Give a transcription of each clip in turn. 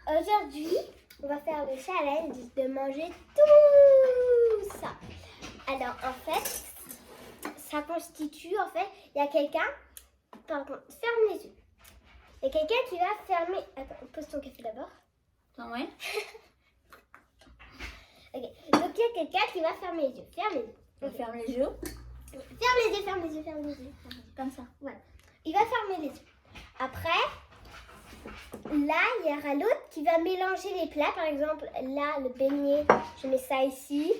Aujourd'hui, on va faire le challenge de manger tout ça. Alors, en fait, ça constitue, il y a quelqu'un, pardon, ferme les yeux. Il y a quelqu'un qui va fermer, attends, pose ton café d'abord. Ouais. Ok, donc il y a quelqu'un qui va fermer les yeux, ferme les yeux. On ferme les yeux. Ferme les yeux, ferme les yeux, ferme les yeux. Comme ça. Voilà. Il va fermer les yeux. Après, là, il y aura l'autre qui va mélanger les plats. Par exemple, là, le beignet, je mets ça ici.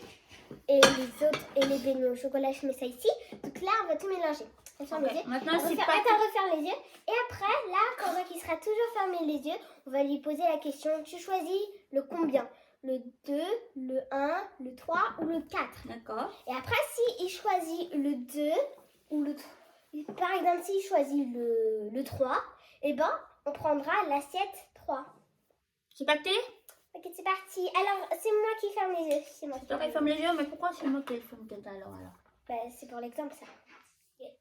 Et les autres, et les beignets au chocolat, je mets ça ici. Donc là, on va tout mélanger. On ferme les yeux. Maintenant, c'est pas... Attends, referme les yeux. Et après, là, pendant qu'il sera toujours fermé les yeux, on va lui poser la question. Tu choisis le combien? Le 2, le 1, le 3 ou le 4. D'accord. Et après, s'il choisit le 2 ou le 3, par exemple, s'il choisit le 3, eh ben, on prendra l'assiette 3. C'est parti? Ok, c'est parti. Alors, c'est moi qui ferme les yeux. C'est moi qui Toi qui ferme les yeux, mais pourquoi c'est moi qui ferme tout à l'heure alors? Ben, c'est pour l'exemple, ça. Okay.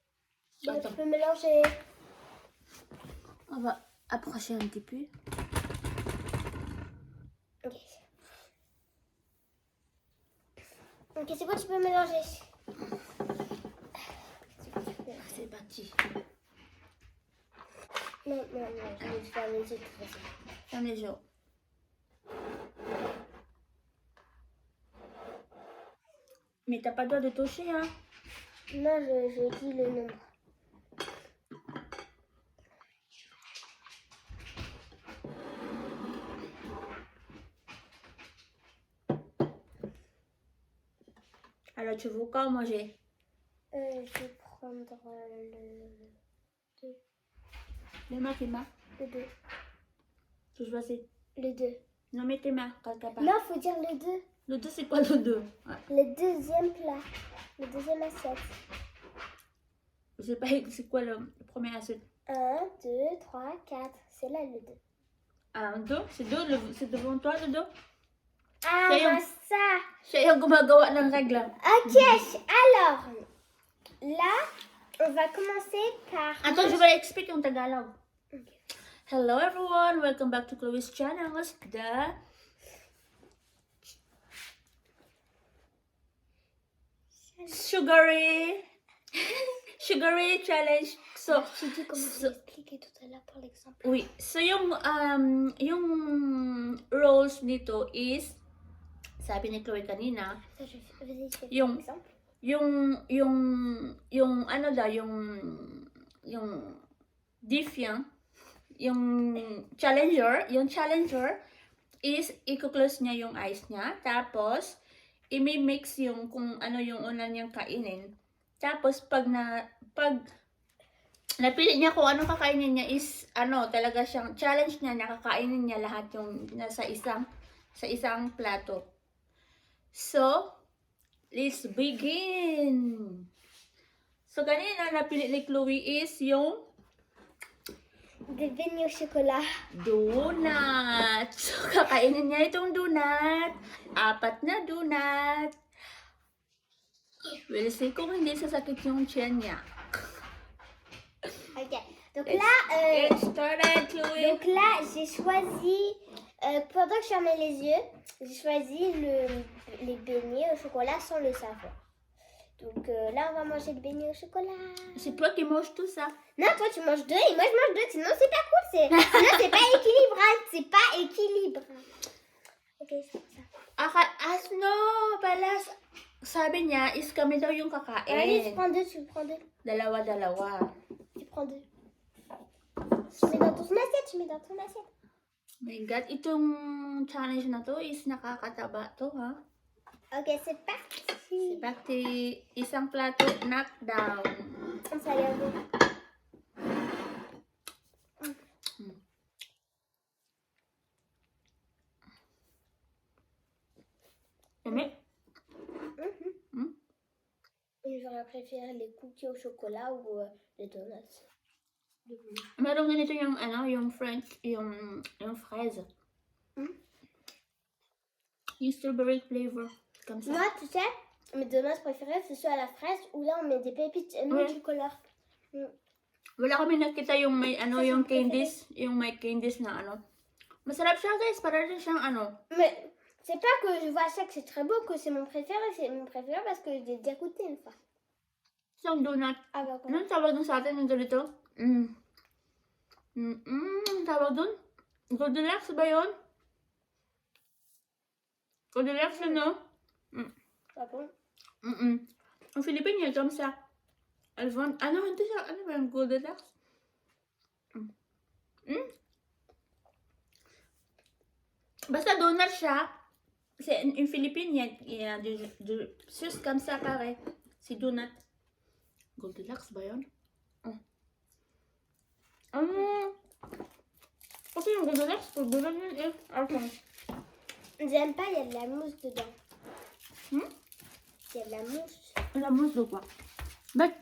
Attends. Donc, tu peux mélanger. On va approcher un petit peu. Ok. Ok, c'est bon, tu peux mélanger. C'est parti. Non, je vais fermer les yeux de toute façon. Ferme les yeux. Mais t'as pas le droit de toucher, hein? Non, je dis le nombre. Alors, tu veux quoi manger? Je vais prendre le 2. Les mains, tes mains. Le 2. Tu choisis. Le 2. Non, mets tes mains, quelque part. Non, faut dire le 2. Le 2, c'est quoi le 2? Ouais. Le deuxième plat. Le deuxième assiette. Je sais pas, c'est quoi le premier assiette? 1, 2, 3, 4. C'est là le 2. 1, 2? C'est devant toi le 2? Ah, Siya bah ça. Siya yung gumagawa ng regla. Ok, alors, là, on va commencer par... Attends, je vais expliquer en Tagalog. Ok. Hello everyone, welcome back to Chloe's channel. The sugary challenge. So, Je dis comment j'ai expliqué tout à l'heure par l'exemple. oui. So, yung rules nito is, sabi ni Chloe kanina, Ça, je fais par Yung- exemple. yung ano daw, yung defiant, yung challenger is i-close niya yung eyes niya, tapos i-mix yung kung ano yung una niyang kainin. Tapos pag napili niya kung anong kakainin niya is talaga siyang challenge niya, nakakainin niya lahat yung nasa isang plato. So, let's begin! So, kanina napili ni Chloe is yung Des beignets au chocolat. donut. So, kakainin niya itong donut. 4 na donut. We'll see kung hindi sasakit yung tiyan niya. Ok. Donc Let's là, get started, Chloe. donc là, j'ai choisi, pendant que je fermais les yeux, j'ai choisi les beignets au chocolat sans le savoir. Donc là, on va manger le beignet au chocolat. C'est toi qui manges tout ça. Non, toi, tu manges 2 et moi, je mange 2. Sinon, c'est pas cool. Sinon, c'est pas équilibrable. C'est pas équilibrable. Ok, c'est pour ça. Pala, sabi niya is kami daw yung Allez, tu kakain. prends 2, tu prends 2. Dalawa-dalawa. Tu prends 2. Tu mets dans ton assiette, tu mets dans ton assiette. My God, itong challenge na to is nakakataba to, ha? Ok, c'est parti. C'est parti. Isang plato, knockdown. Ça y est, on Aimé? J'aurais préféré les cookies au chocolat ou les donuts. Meron din ito yung French, yung fraise. Yung strawberry flavor. Comme ça. Moi, tu sais, Mes donuts préférés, c'est ceux à la fraise où là on met des pépites et Ouais. du chocolat. Wala kami nakita yung may ano, Sa yung siyempre, candies. Yung may candies na ano. Masarap siya guys, para rin siyang ano. Mais c'est pas que je vois ça que c'est très beau, que c'est mon préféré parce que j'ai déjà goûté une fois. Isang donut. Ah bah voilà. Anong tawag dun sa atin yung ganito? Tawag dun? Goldilocks ba yun? Goldilocks yun, no? Ah bon? Ang Philippine yun, sa Alvon. Ano, hindi siya, ano ba yung Goldilocks? Basta donut siya. Kasi in Philippine yan, just comme ça pare. Si donut. Goldilocks ba yun? Kasi yung Goldilocks, pag donut yun eh, J'aime pas, il y a de la mousse dedans. Hmm? Il y a de la mousse. La mousse de quoi? But,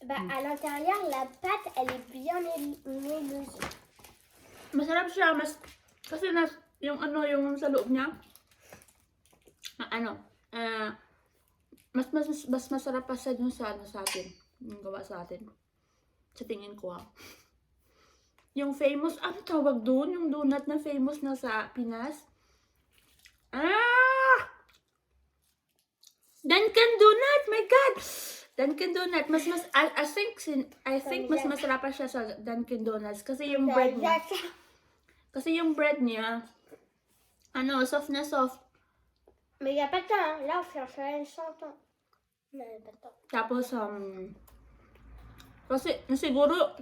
Bah, à l'intérieur, la pâte, elle est bien moelleuse. masarap siya. Kasi yung ano, yung sa loob niya, mas masarap pa sa dun sa ano sa atin. Yung gawa sa atin. Sa tingin ko Yung famous, ano tawag doon? Yung donut na famous na sa Pinas? Dunkin Donut! My God! Dunkin Donut. I think mas masarap pa siya sa Dunkin Donuts. Kasi yung bread niya. Kasi yung bread niya, ano, soft na soft. Mais il n'y a pas de temps, hein. Là, on fait un challenge sans temps. Non, il n'y a pas de temps. Tapos,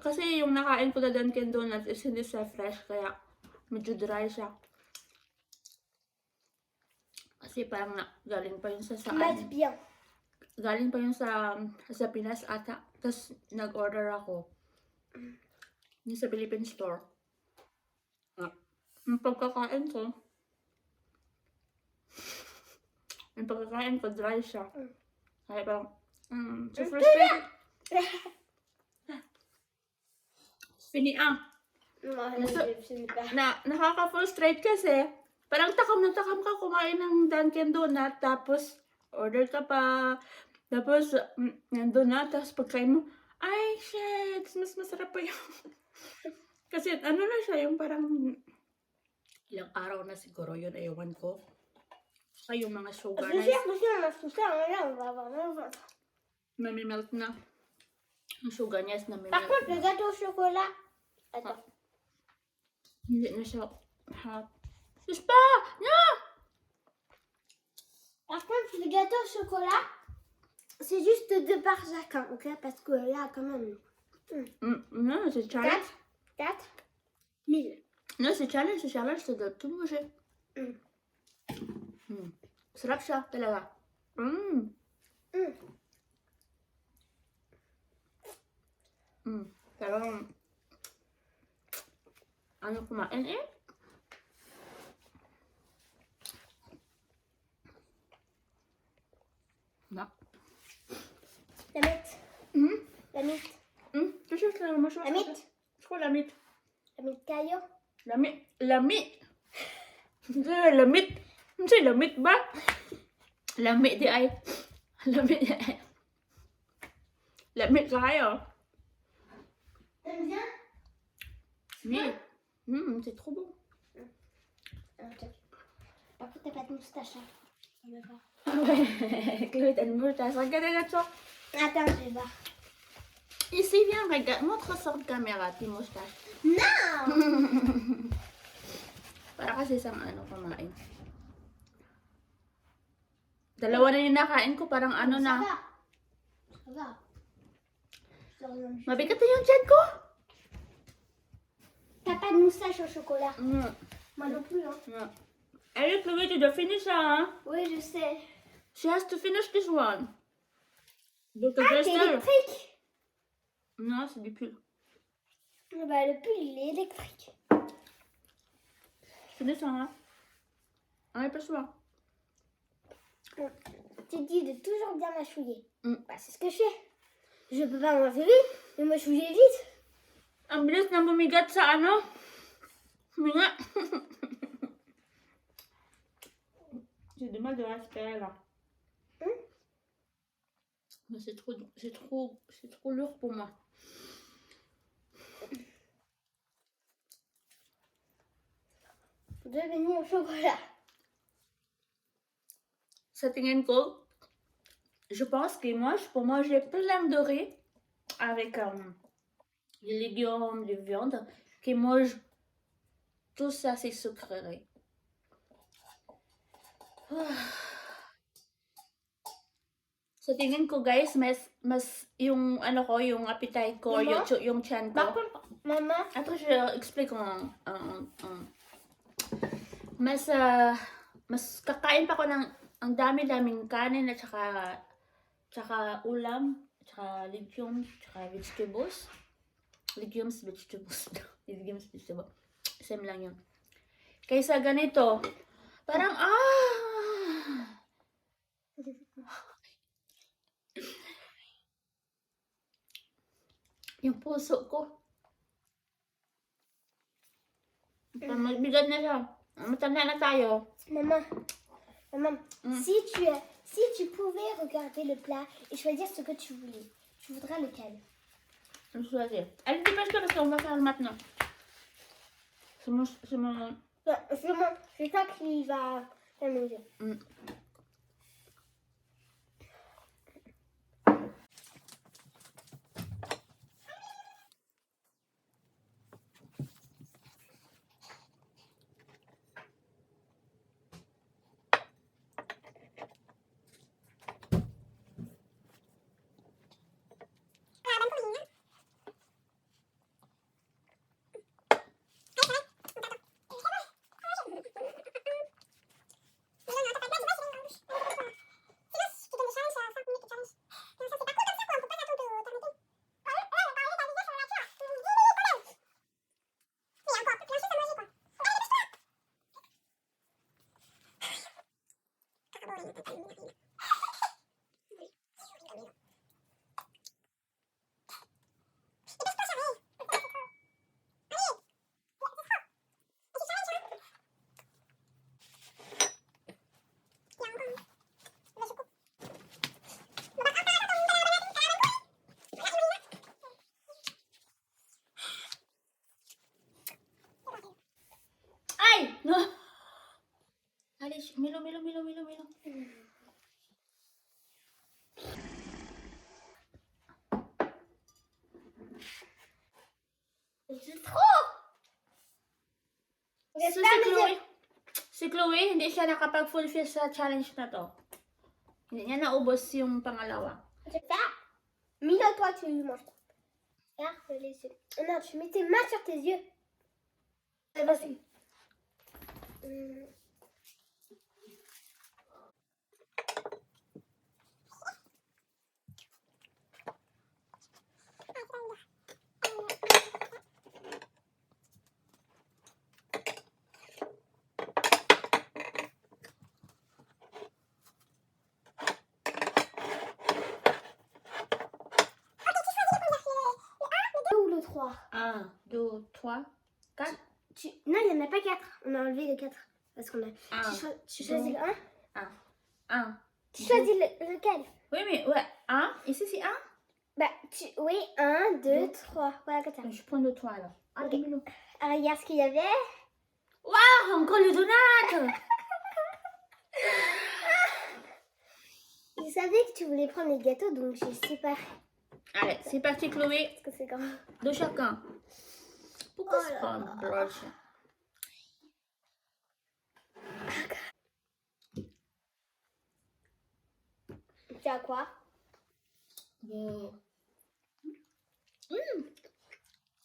kasi yung nakain ko na Dunkin Donuts is hindi siya fresh, kaya medyo dry siya. Kasi parang galing pa yun sa Mate bien. Galing pa yun sa Pinas ata. Tapos nag-order ako. Yung sa Philippine store. Yung pagkakain ko, dry siya. Kaya parang, so frustrated. Non, So, je n'ai pas. Nakaka-frustrate kasi, parang takam na takam ka kumain ng Dunkin Donut, tapos order ka pa, tapos nandun na, tapos pagkain mo, ay shit, mas masarap pa yung kasi ano na siya, yung parang ilang araw na siguro yun, ewan ko. Saka yung mga sugar Je na suis sûre que si on mange tout ça, là, on va avoir mal au ventre. namimelt na. Yung sugar niya is Par namimelt. contre, le gâteau au chocolat. Attends. Hindi na siya hot. Sus pa! No! Par contre, le gâteau au chocolat, c'est juste 2 par chacun, ok? Parce que là, quand même. Non, c'est challenge. 4 1000. Non, c'est challenge, ça doit tout manger. Sarap siya talaga. Talagang ano kumain eh? Na. La mythe. La mythe. Qu'est-ce que c'est la mâchoire? La mythe. C'est quoi la mythe? La mythe caillot. La mythe. La mythe. C'est la mythe ba? La mythe di ay. La mythe kayo. T'aimes bien? Oui. C'est trop bon. Par contre, t'as pas de moustache. Hein. On va voir. Chloé, t'as une moustache. Regarde ça. Attends, je vais voir. Ici, viens, regarde. Montre sur la caméra tes moustaches. Non! Para kasi isang ano kumain. Dalawa na yung nakain ko, parang ano Ça na. va. Ça va. Je te redonne. Mabigat na yung chat ko. T'as pas de moustache au chocolat. Mm. Moi non plus, hein. Yeah. Allez, Chloé, tu dois finir ça, hein? Oui, je sais. She has to finish this one. Donc, Ah, reste c'est là. électrique. Non, c'est du pull. Bah, le pull, il est électrique. Finis ça, hein? Allez, passe-moi. Tu dis de toujours bien mâchouiller. Mm. Bah, c'est ce que je fais. Je peux pas manger vite, mais mâchouiller vite. Ang bilis na bumigat sa ano. Huminga. J'ai du mal de respirer là. Mais c'est trop lourd pour moi. Deux beignets au chocolat. Sa tingin ko, je pense qu'il mange pour manger plein de riz avec des légumes, des viandes, qui mange tout ça, c'est sucreries. Sa tingin ko guys, mas yung ano ko, yung appetite ko, Mama? yung chan Par ko. contre, maman, Attends, je explique mas kakain pa ko ng ang dami-daming kanin at saka ulam, saka legumes, saka vegetables. Legumes, vegetables. Legumes, vegetables. Same lang yun. Kaysa ganito, parang yung puso ko. Magbigat na siya. Matanda na tayo. maman, si tu pouvais regarder le plat et choisir ce que tu voulais, tu voudrais lequel? Je vais choisir. Allez, dépêche-toi parce qu'on va faire maintenant. C'est mon... C'est toi qui va manger. Ay! No! Allez, Milo. C'est trop! So, si Chloe, hindi siya nakapag-fulfill sa challenge na to. Hindi niya naubos yung pangalawa. C'est ça. Mila, toi, tu manges pas. Ferme les yeux. Non, tu mets tes mains sur tes yeux. C'est facile. Ou le 3. 1, 2, 3, 4. Non, il n'y en a pas 4. On a enlevé le 4. Parce qu'on a. Tu choisis le 1. 1. Tu choisis lequel? Oui, mais ouais. 1. Ici, c'est 1. Bah, oui, 1, 2, 3. Voilà, comme ça. Je prends le 3 alors. Ok. Alors, regarde ce qu'il y avait. Waouh, encore le donut! Je savais que tu voulais prendre les gâteaux, donc j'ai séparé. Allez, c'est parti, Chloé. Parce que c'est quand même. De chacun. Pourquoi Oh c'est là pas là. un brush? Tu as quoi?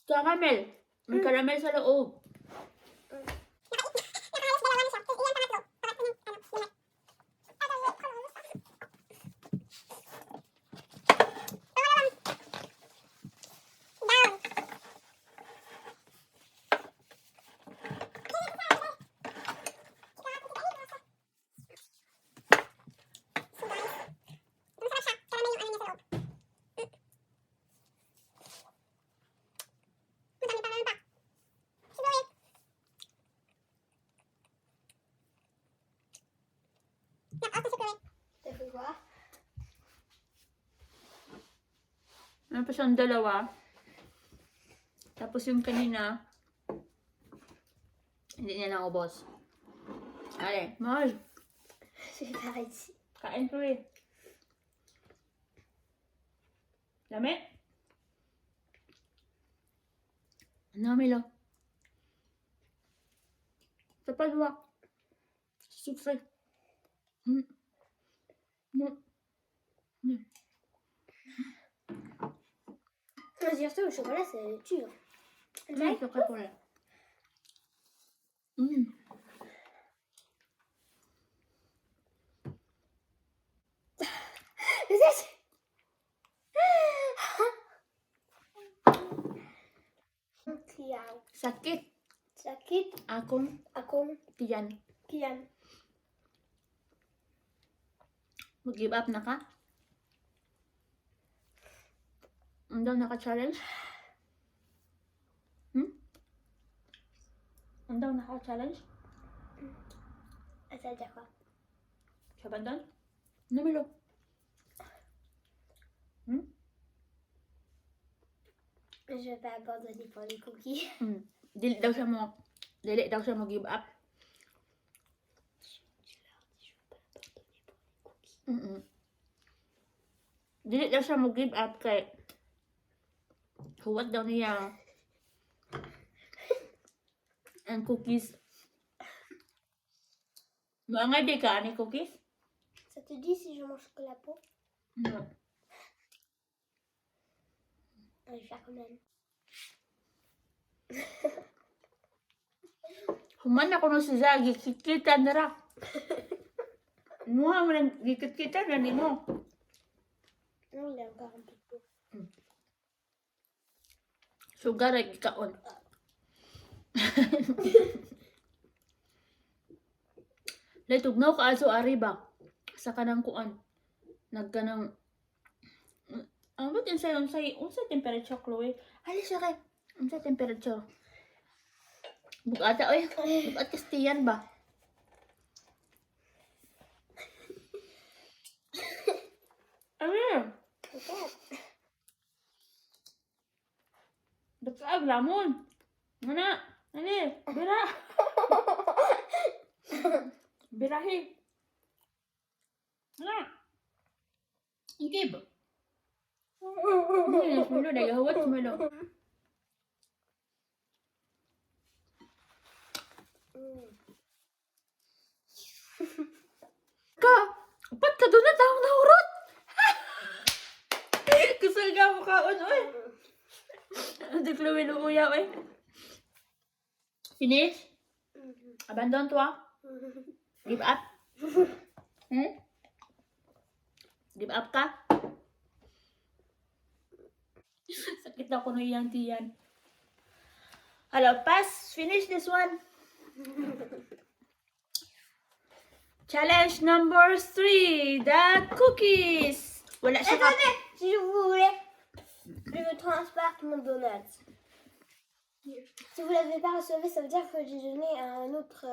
Caramel. May caramel sa loob. Meron pa siyang dalawa. Tapos yung kanina, hindi niya naubos. Allez, mange. Je vais par ici. Kain ko eh. Dami? Ang dami lang. Sa palwa. Suksay. Surtout le chocolat, c'est dur. C'est prêt pour là. Kiao. Sakit. Sakit. Akong Akong tiyan. kian. Mag-give up na ka? Ang daw naka-challenge? Ang daw naka-challenge? Ça veut dire quoi? Tu abandonnes? Namilo. Je vais pas abandonner pour les cookies. Dili daw siya mo give up. Dili daw siya mo give up kay huwat daw niya ang cookies. Mga di ka ani cookies? Ça te dit si je mange que la peau? No. Je vais faire quand même. Human ako no si Zagi, kikita na ra. Muha mo lang, gikit-kita na ni mo. Non, il y a encore un peu de peau. Sugar ay gikaon. Letugnaw ka aso ari ba? Sa kanang kuan. Nagkanang ang ba't yun sa'yo? Unsa temperature, Chloe? Halis siya kay. Unsa temperature? Bugata, oy. Bugat kastiyan ba? Ano? Bakaag lamon. Mana? Ano? Bira. Birahi. Ano? Ikib. Ini semula dah gawat semula. Ka, ba't ka doon na tawag nahurot? Kusal ka mo kaon, oy. Hindi Chloe lumuya, oy. Finish? Abandon to, ah? Give up? Give up ka? Sakit na ko na iyang tiyan. Hello, pass. Finish this one. Challenge number 3. The cookies. Wala siya ka. Attendez, si vous voulez, je vous transporte mon donut. Si vous l'avez pas relevé, ça veut dire que j'ai donné à un autre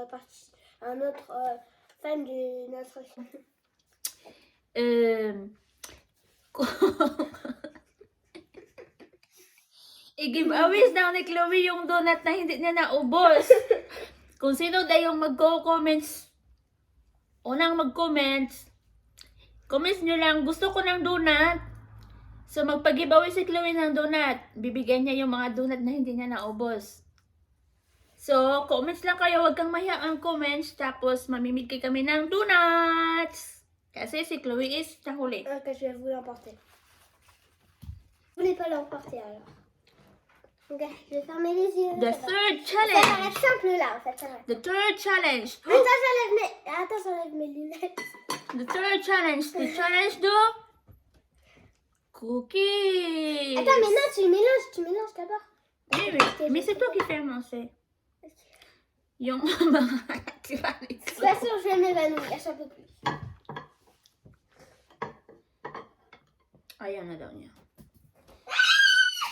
fan de notre chaîne. I-giveaways daw ni Chloe yung donut na hindi niya naubos. Kung sino daw yung mag-comments, unang mag-comments, comments nyo lang, gusto ko ng donut. So, magpag-giveaway si Chloe ng donut. Bibigyan niya yung mga donut na hindi niya naubos. So, comments lang kayo. Huwag kang mahiya ang comments. Tapos, mamimigay kami ng donuts. Kasi si Chloe is nahuli. Ok, je vais vous l'emporter. Vous voulez pas l'emporter alors? Ok, je vais fermer les yeux. The ça va. third Ça challenge. paraît simple là, en fait. Ça va. The third challenge. Attends, j'enlève mes lunettes. The third challenge. The challenge de cookies. Attends, mais non, tu mélanges d'abord. Oui, oui. Mais c'est toi qui fais annoncer. Yung mga challenge. De toute façon, je vais m'évanouir, j'en peux plus. Ayan na daw niya.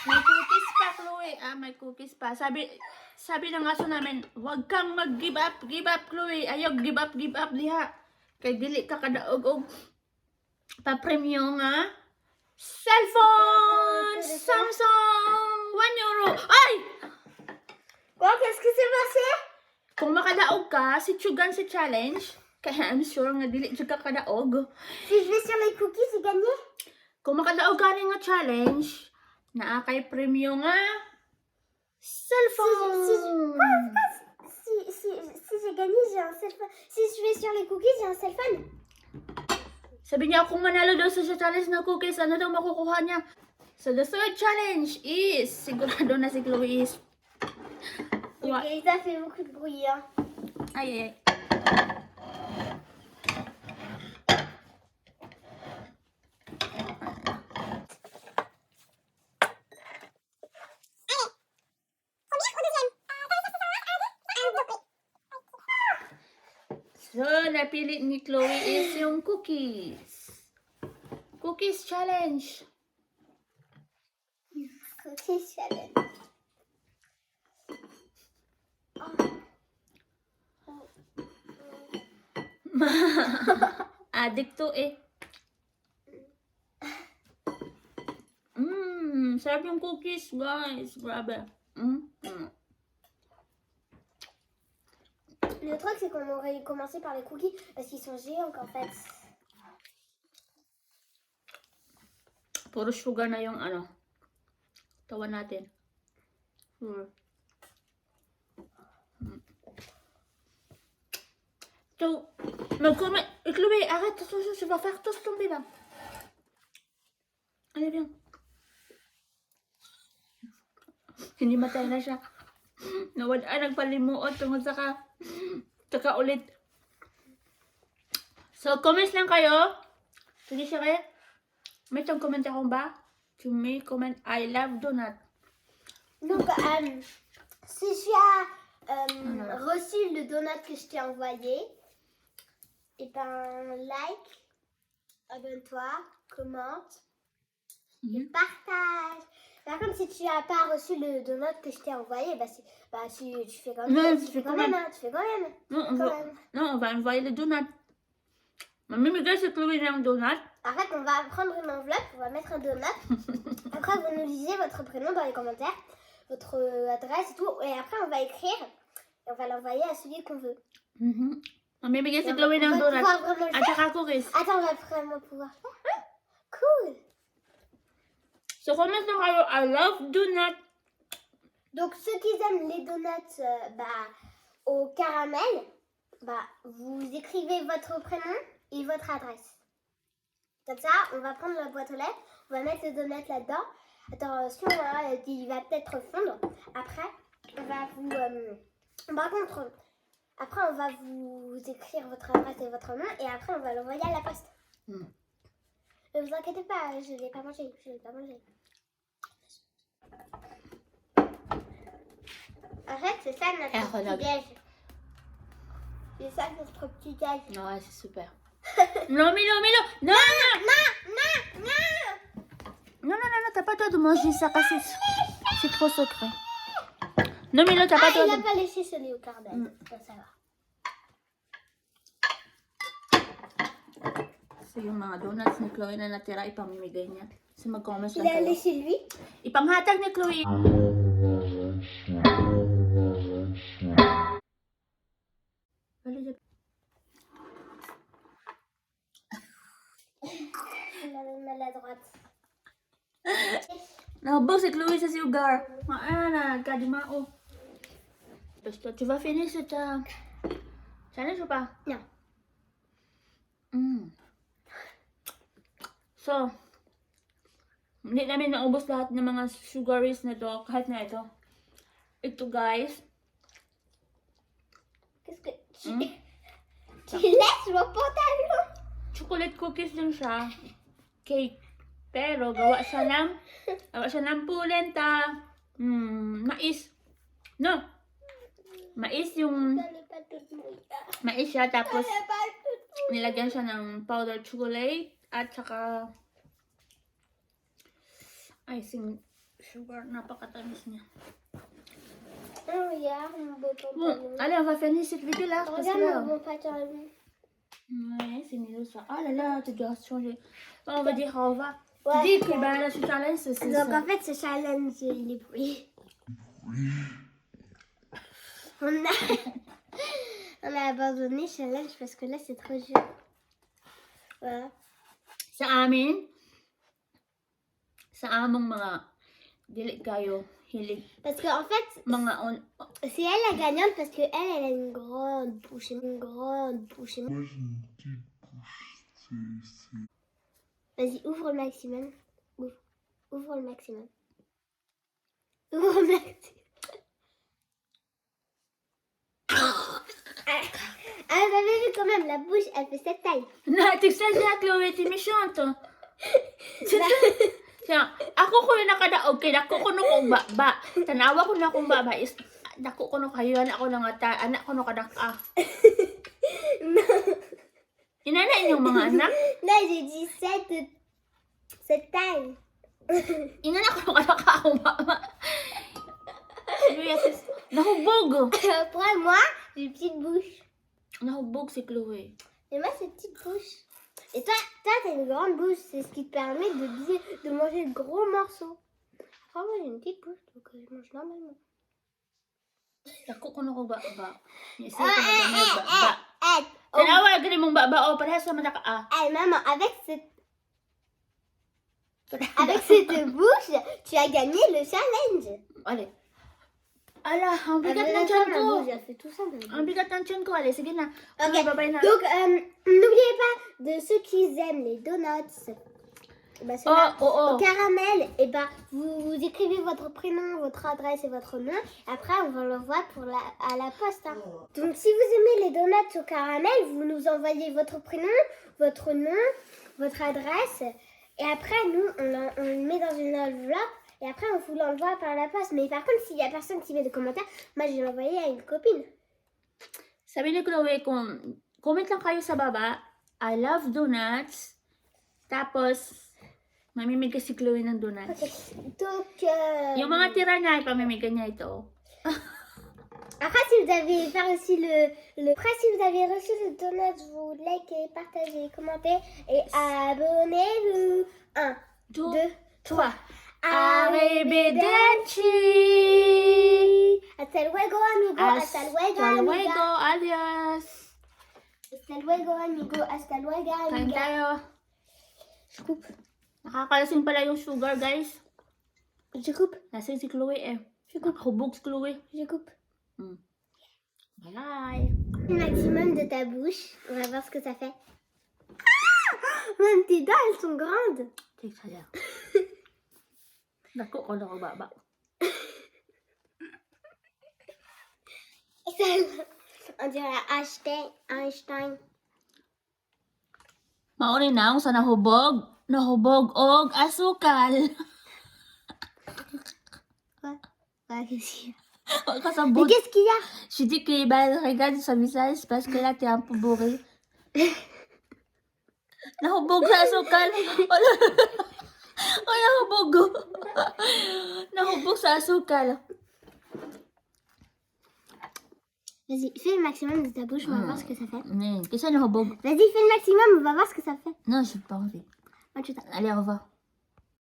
May cookies pa, Chloe. May cookies pa. Sabi ng aso namin, huwag kang mag-give up, Chloe. Ayaw, give up, diha. Kay dili ka kadaog og pa-premium nga cellphones. Samsung! 1 euro! Ay! Quoi, qu'est-ce que c'est passé? Kung makadaog ka, si Chugan sa challenge, kaya I'm sure nga dili jud ka kadaog. Si je vais sur les cookies, c'est gagné? Kung makadaog ka rin nga challenge, naa kay premyo nga cellphone. Si j'ai gagné, j'ai un cell phone. Si je vais sur les cookies, j'ai un cell phone. Sabi niya, kung manalo daw sa challenge na cookies, ano daw makukuha niya? So the third challenge is, sigurado na si Chloe is, Ok, ça fait beaucoup de bruit. Hein. ay. So, napili ni Chloe is yung cookies. Cookies challenge. Cookies challenge. Addict to eh. Sarap yung cookies, guys. Grabe. Le truc, c'est qu'on aurait commencé par les cookies parce qu'ils sont géants en fait. Puro sugar na yung ano. Tawan natin. So, mag-comment. Chloé, arrête, attention, tu vas faire tout tomber là. Allez, bien. Hindi matay na siya. Nawala, nagpalimuot tungkol saka ulit. So, comments lang kayo. Sige siya kayo. May itong comment akong ba? Tu may comment, I love donut. Donc, si tu as reçu le donut que je t'ai envoyé, et ben like, abonne-toi, commente et partage. Par contre, si tu n'as pas reçu le donut que je t'ai envoyé, tu fais quand même. Tu fais quand même. Non, on va envoyer le donut. Mamimigay si Chloé ng donut. Arrête, on va prendre une enveloppe, on va mettre un donut. Après, vous nous lisez votre prénom dans les commentaires, votre adresse et tout. Et après, on va écrire et on va l'envoyer à celui qu'on veut. Mamimigay si Chloé ng donut. At saka cookies. Attends, on va vraiment pouvoir faire. Cool. So, comment lang kayo, I love donut. Donc, ceux qui aiment les donuts au caramel, vous écrivez votre prénom et votre adresse. Comme ça, on va prendre la boîte aux lettres, on va mettre le donut là-dedans. Attention, il va peut-être fondre. Après, on va vous... par contre, après, on va vous écrire votre adresse et votre nom et après, on va l'envoyer à la poste. Ne vous inquiétez pas, je ne l'ai pas mangé. En fait, c'est ça notre petit-déj. C'est ça notre petit-déj. Ouais, c'est super. Non, Milo, non, t'as pas le droit de manger ça parce que c'est trop secret. Non, Milo, t'as pas le droit il n'a pas laissé sonner au caramel. Ça va. So, yung mga donuts ni Chloe na natira, ipamimigay niya. So, mag-comments Il lang a kayo. laissé lui. Ipanghatag ni Chloe. Maladroite. Nahubog si Chloe sa sugar. Maana, kadimao. Basta, tu vas finir cette challenge ou pas? Non. So, hindi namin naubos lahat ng mga sugaries na to, kahit na ito. Ito, guys. Qu'est-ce que tu laisses mon pantalon? Chocolate cookies din siya. Cake. Pero, gawa siya ng pulenta. Mais. No. Mais yung... Mais siya, tapos nilagyan siya ng powdered chocolate at saka icing sugar. Napakatamis niya. Oh, regarde mon beau pantalon. Allez, on va finir cette vidéo là. Regarde mon beau pantalon. Ouais, c'est Milo ça. Oh là là, tu dois changer. Bon, on va dire au revoir. Ouais. Dis que bah, la challenge, c'est Donc ça. en fait, ce challenge, il est pourri. On a... On a abandonné le challenge parce que là, c'est trop dur. Voilà. Sa among mga dili kayo hilig Parce qu'en fait, mga c'est elle la gagnante parce qu'elle, elle a une grande bouche. Une grande bouche. Moi j'ai une petite bouche, Vas-y, ouvre le maximum. Ouvre le maximum. Ouvre le maximum. Ah, vous avez vu quand même, la bouche, elle fait cette taille. natigsa siya Chloe ti mission to. Siya, ako ko yung nakadaog kay dako ko no kong baba. Tanawa ko na kong baba is dako ko no kayo anak ko na nga anak ko no kadaka. Inana inyong mga anak. Là, j'ai dit cette taille. Inana ko no kadaka akong baba. Nahubog. Après, moi, j'ai une petite bouche. Nahubog si Chloe. Et moi, c'est une petite bouche. Et toi, t'as une grande bouche. C'est ce qui te permet de manger de gros morceaux. Après, moi, j'ai une petite bouche, donc je mange normalement. Dako ko no kong baba. Isip ko na baba. Oh, Tanawa gani mong baba o parehas naman naka maman, avec cette bouche, tu as gagné le challenge. Allez. Ala, ang bigat Elle ng fait tiyan ça, ko. ma bouche, elle fait tout ça. ma bouche. Ang bigat ng tiyan ko. Allez, sige na. Ok, Bye-bye na. donc n'oubliez pas de ceux qui aiment les donuts, bah, ceux-là, Oh. au caramel, et bah, vous écrivez votre prénom, votre adresse et votre nom. Après, on va l'envoyer à la poste. Hein. Donc, si vous aimez les donuts au caramel, vous nous envoyez votre prénom, votre nom, votre adresse. Et après, nous, on le met dans une enveloppe. Et après, on vous l'envoie par la poste. Mais par contre, s'il n'y a personne qui met de commentaires, moi, je vais l'envoyer à une copine. Sabi ni Chloe, kung comment lang kayo sa baba, I love donuts. Tapos, mamimigay si Chloe ng donuts. Donc, Yung mga tira niya, ipamimigay niya ito. après, si vous avez fait aussi après, si vous avez reçu le donut, vous likez, partagez, commentez et abonnez-vous. 1, 2, 3. Arrivederci! Hasta luego, amigo. Hasta luego, Hasta luego, amiga. adios! Hasta luego, amigo. Hasta luego, Kain amiga. tayo. Je coupe. Nakakalasing pala yung sugar, guys. Je coupe. Lasing si Chloe eh. Je coupe. Nakahubog si Chloe. Je coupe. Bye! Le maximum de ta bouche. On va voir ce que ça fait. Ah, même tes dents, elles sont grandes. Take saya. Dako ko na ko baba. On dirait Einstein. Mauni na akong sa nahubog. Nahubog og asukal. Ouais, qu'est-ce qu'il y a? Huwag Mais kasabot. qu'est-ce qu'il y a? Je dis que regarde sa visage parce que là t'es un peu bourré. Nahubog sa asukal. Ay, nahubog. Nahubog sa asukal. Vas-y, fais le maximum de ta bouche, on va voir ce que ça fait. Kasi nahubog. Vas-y, fais le maximum, on va voir ce que ça fait. Non, j'ai pas envie. Moi, tu t'en- Allez, au revoir.